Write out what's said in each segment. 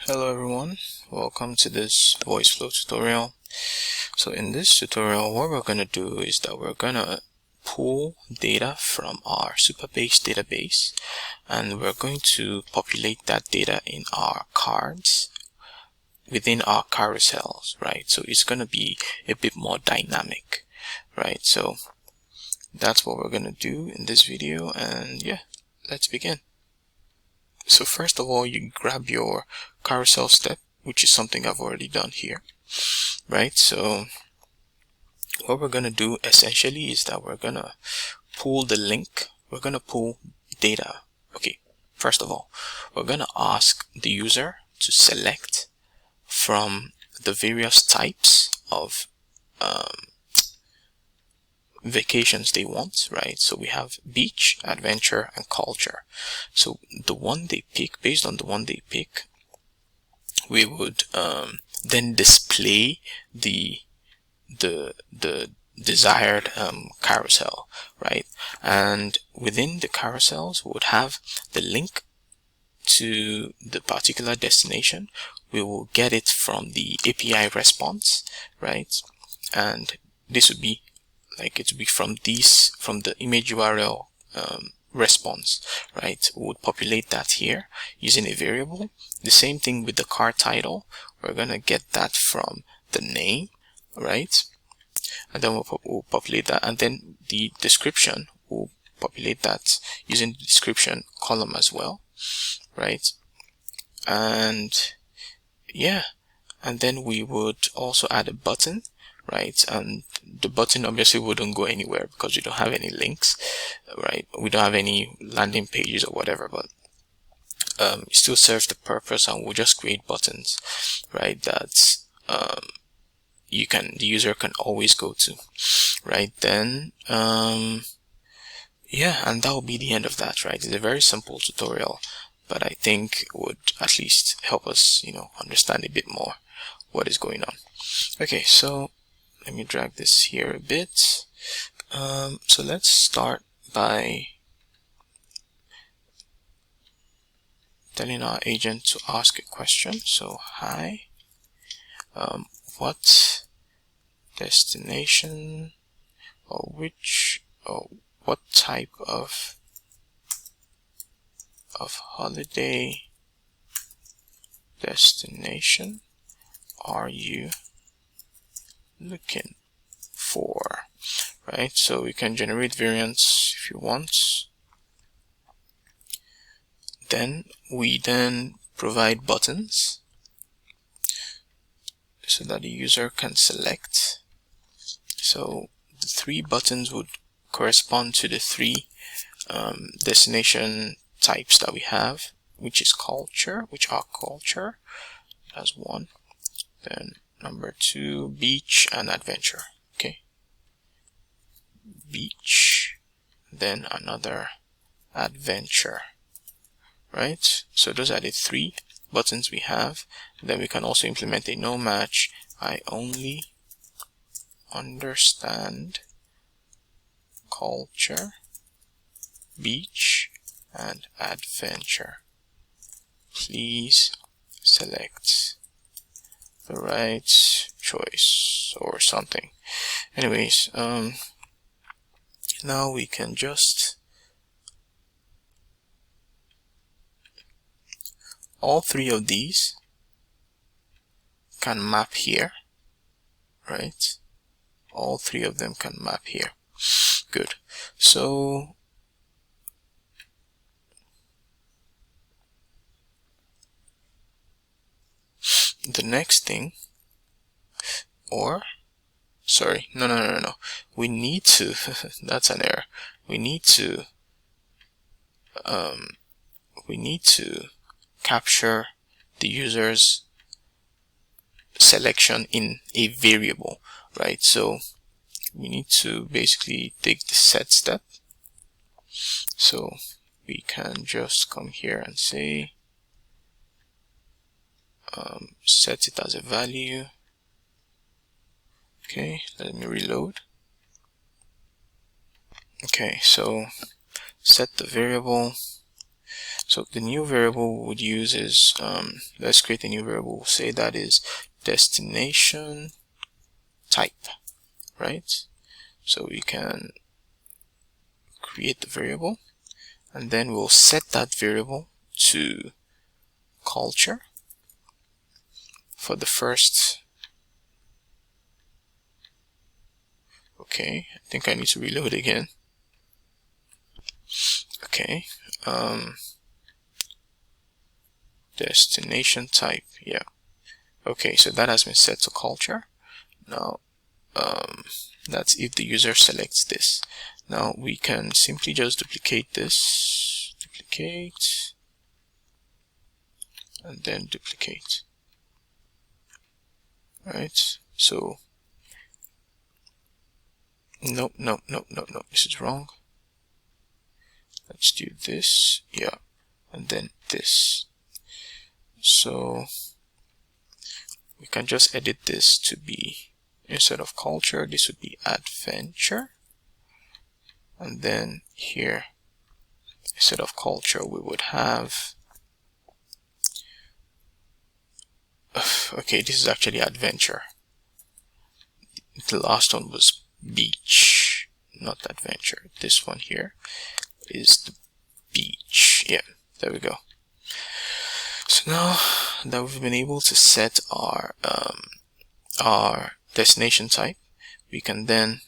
Hello everyone, welcome to this Voiceflow tutorial. So in this tutorial, what we're going to do is that we're going to pull data from our Supabase database, and we're going to populate that data in our cards within our carousels, right? So it's going to be a bit more dynamic, right? So that's what we're going to do in this video, and yeah, let's begin. So first of all, you grab your carousel step, which is something I've already done here, right? So what we're going to do essentially is that we're going to pull the link. We're going to pull data. Okay, first of all, we're going to ask the user to select from the various types of vacations they want, right? So we have beach, adventure, and culture. So the one they pick, based on the one they pick, we would then display the desired carousel, right? And within the carousels, we would have the link to the particular destination. We will get it from the API response, right? And this would be like, it would be from the image URL response, right? We would populate that here using a variable. The same thing with the card title. We're gonna get that from the name, right? And then we'll populate that, and then the description, we'll populate that using the description column as well, right? And yeah, and then we would also add a button, right? And the button obviously wouldn't go anywhere because we don't have any links, right? We don't have any landing pages or whatever, but it still serves the purpose, and we'll just create buttons, right? That's the user can always go to, right? Then yeah, and that will be the end of that, right? It's a very simple tutorial, but I think it would at least help us, understand a bit more what is going on. Okay, so let me drag this here a bit. So let's start by telling our agent to ask a question. So hi, what destination or what type of holiday destination are you looking for, right? So we can generate variants if you want. Then we provide buttons so that the user can select. So the 3 buttons would correspond to the 3 destination types that we have, which are culture as 1, then number 2, beach and adventure. Okay, beach, then another adventure, right? So those are the 3 buttons we have. Then we can also implement a no match. I only understand culture, beach, and adventure. Please select the right choice or something. Anyways, now we can just all 3 of these can map here, right? All 3 of them can map here. Good. So the next thing, no, we need to that's an error. We need to capture the user's selection in a variable, right? So we need to basically take the set step. So we can just come here and say set it as a value. Okay, let me reload. Okay, so set the variable, So the new variable we would use is, let's create a new variable. We'll say that is destination type, right? So we can create the variable, and then we'll set that variable to culture for the first. Okay, I think I need to reload again. Okay, destination type, yeah. Okay, so that has been set to culture. Now that's if the user selects this. Now we can simply just duplicate this, duplicate, and then duplicate. Right, so no, this is wrong. Let's do this, yeah, and then this. So we can just edit this to be, instead of culture, this would be adventure, and then here instead of culture we would have, okay, this is actually adventure. The last one was beach, not adventure. This one here is the beach. Yeah, there we go. So now that we've been able to set our destination type, we can then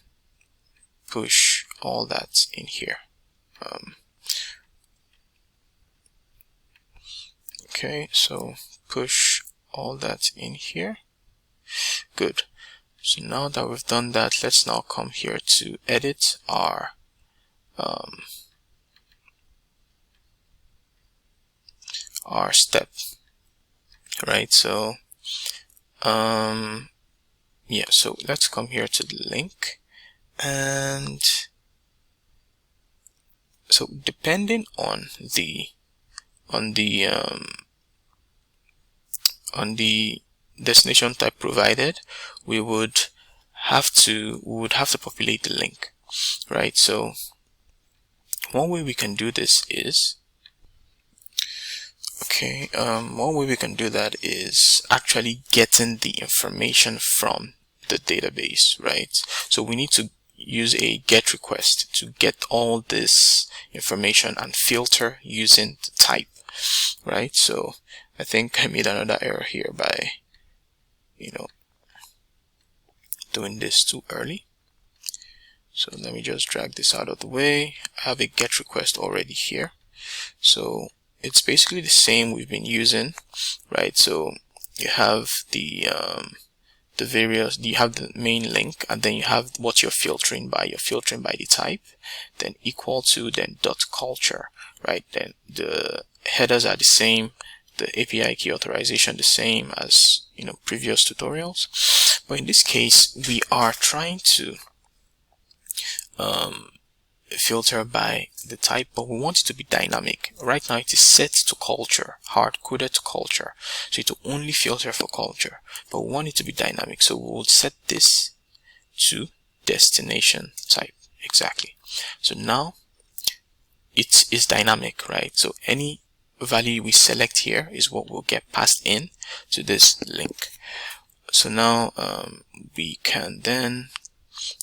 push all that in here. Okay, so push all that in here. Good. So now that we've done that, let's now come here to edit our step, right? So yeah, so let's come here to the link, and so depending on the destination type provided, we would have to populate the link, right? So one way we can do this is, okay, one way we can do that is actually getting the information from the database, right? So we need to use a get request to get all this information and filter using the type, right? So I think I made another error here by, doing this too early. So let me just drag this out of the way. I have a get request already here. So it's basically the same we've been using, right? So you have the various, you have the main link, and then you have what you're filtering by. You're filtering by the type, then equal to, then dot culture, right? Then the headers are the same, the API key authorization the same as previous tutorials. But in this case, we are trying to filter by the type, but we want it to be dynamic. Right now it is set to culture, hard coded to culture, so it will only filter for culture, but we want it to be dynamic, so we will set this to destination type. Exactly. So now it is dynamic, right? So any value we select here is what will get passed in to this link. So now we can then,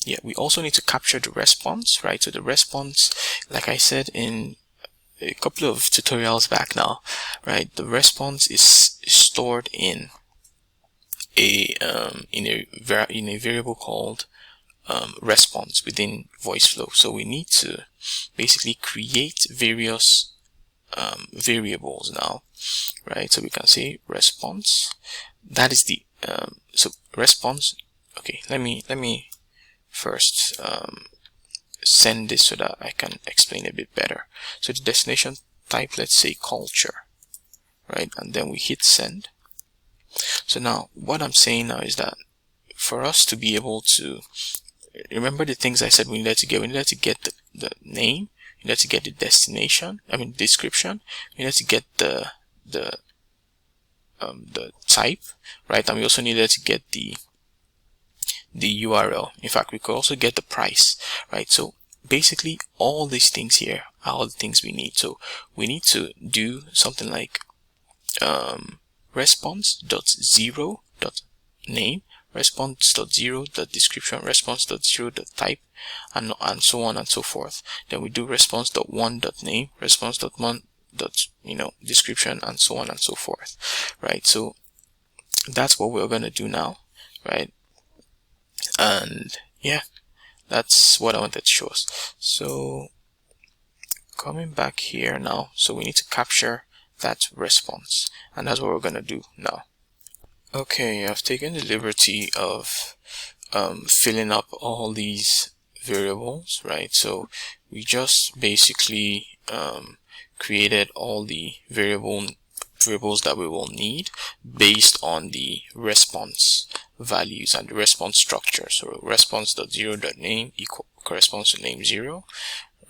yeah, we also need to capture the response, right? So the response, like I said in a couple of tutorials back now, right, the response is stored in a variable called response within Voiceflow. So we need to basically create various variables now, right? So we can say response, that is the so response. Okay, let me first send this so that I can explain a bit better. So the destination type, let's say culture, right? And then we hit send. So now what I'm saying now is that for us to be able to remember the things I said we needed to get, the name, we need to get the destination, description, we need to get the type, right? And we also needed to get the URL. In fact, we could also get the price, right? So basically all these things here all the things we need. So we need to do something like response.0.name, response.0.description, response.0.type, and so on and so forth. Then we do response.1.name, response.1. Description, and so on and so forth, right? So that's what we're going to do now, right? And yeah, that's what I wanted to show us. So coming back here now, so we need to capture that response, and that's what we're going to do now. Okay, I've taken the liberty of filling up all these variables, right? So we just basically created all the variables that we will need based on the response values and the response structure. So response.0.name corresponds to name 0,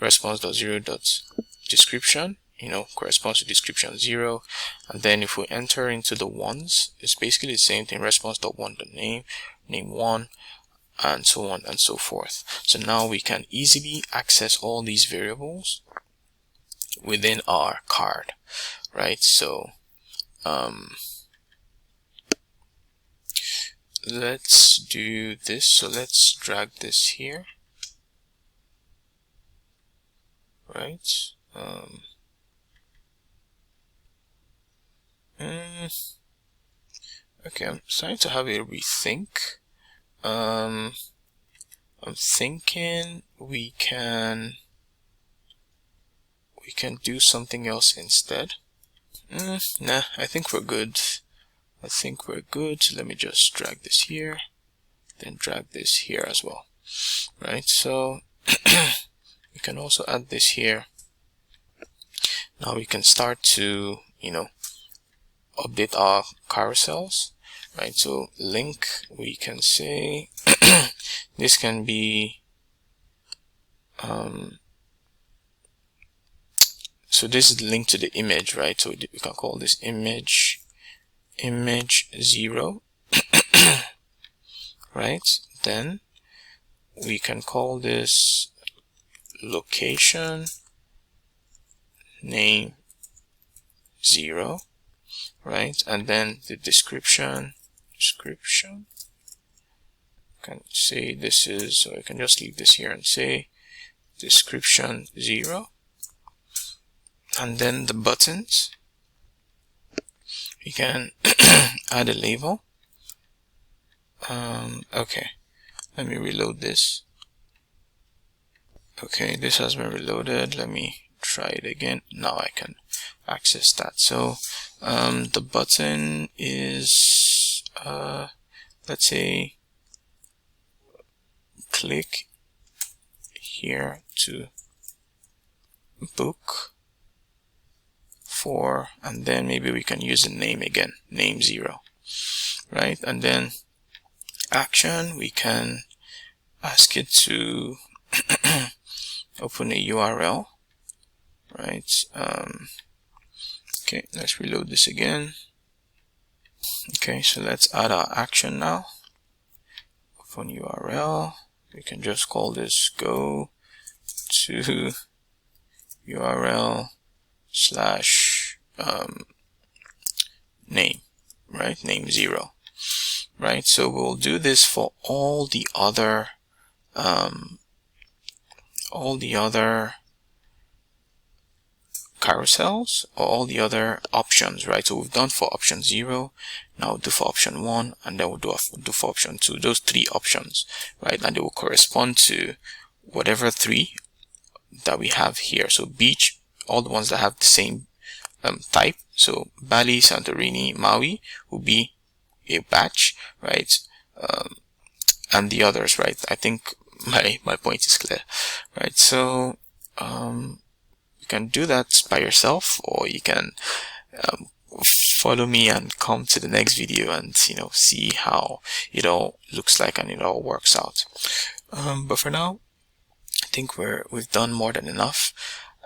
response.0.description corresponds to description 0, and then if we enter into the ones, it's basically the same thing, response.1.name, name 1, and so on and so forth. So now we can easily access all these variables within our card, right? So let's do this. So let's drag this here, right? Okay, I'm starting to have a rethink. I'm thinking we can do something else instead. Nah, I think we're good. So let me just drag this here, then drag this here as well, right? So we can also add this here. Now we can start to update our carousels, right? So link, we can say this can be so this is linked to the image, right? So we can call this image 0, right? Then we can call this location name 0, right? And then the description can say this is, so I can just leave this here and say description 0. And then the buttons, we can add a label. Okay, let me reload this. Okay, this has been reloaded. Let me try it again. Now I can access that. So the button is let's say click here to book for, and then maybe we can use the name again, name 0, right? And then action, we can ask it to open a URL, right? Okay, let's reload this again. Okay, so let's add our action now. Open URL, we can just call this go to URL / name, right? Name 0, right? So we'll do this for all the other carousels, or all the other options, right? So we've done for option 0, now we'll do for option 1, and then we'll do for option 2. Those 3 options, right? And they will correspond to whatever 3 that we have here. So beach, all the ones that have the same type. So Bali, Santorini, Maui will be a batch, right? And the others, right? I think my point is clear, right? So you can do that by yourself, or you can follow me and come to the next video and see how it all looks like and it all works out. But for now, I think we've done more than enough,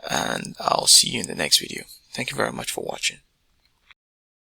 and I'll see you in the next video. Thank you very much for watching.